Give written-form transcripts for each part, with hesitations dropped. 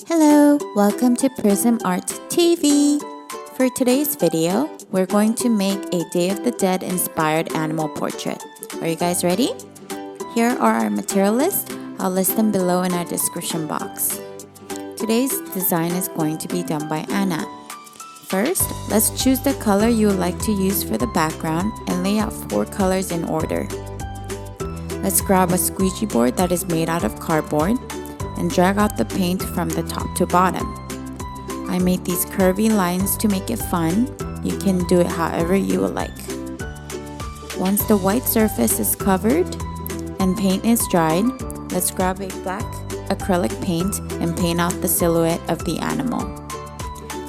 Hello, welcome to Prism Art TV. For today's video, we're going to make a Day of the Dead inspired animal portrait. Are you guys ready? Here are our material list. I'll list them below in our description box. Today's design is going to be done by Anna. First, let's choose the color you would like to use for the background and lay out 4 colors in order. Let's grab a squeegee board that is made out of cardboard and drag out the paint from the top to bottom. I made these curvy lines to make it fun. You can do it however you would like. Once the white surface is covered and paint is dried, let's grab a black acrylic paint and paint out the silhouette of the animal.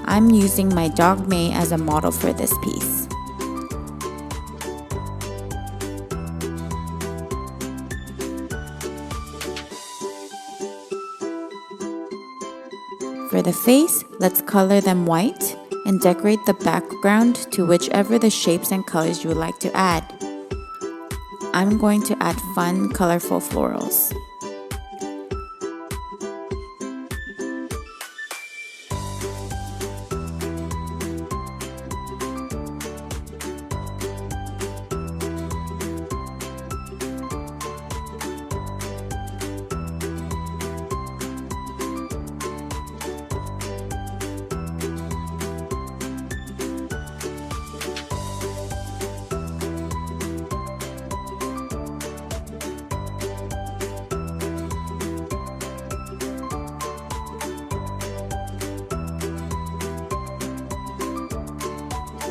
I'm using my dog May as a model for this piece. For the face, let's color them white and decorate the background to whichever the shapes and colors you would like to add. I'm going to add fun, colorful florals.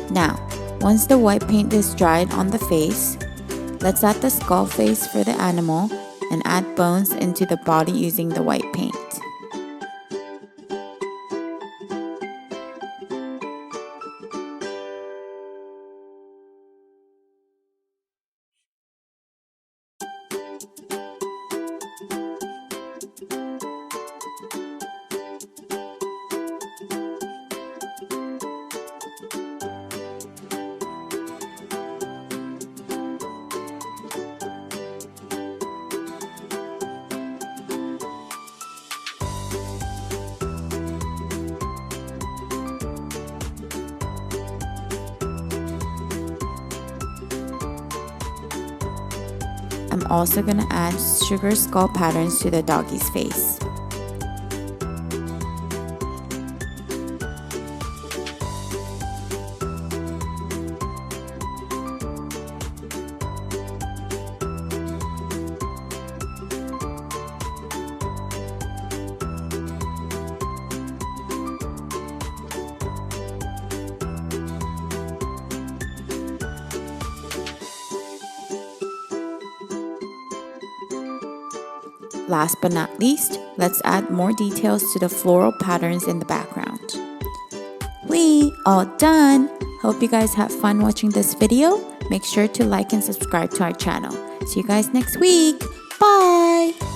Now, once the white paint is dried on the face, let's add the skull face for the animal and add bones into the body using the white paint. I'm also going to add sugar skull patterns to the doggy's face. Last but not least, let's add more details to the floral patterns in the background. We all done! Hope you guys have fun watching this video. Make sure to like and subscribe to our channel. See you guys next week. Bye!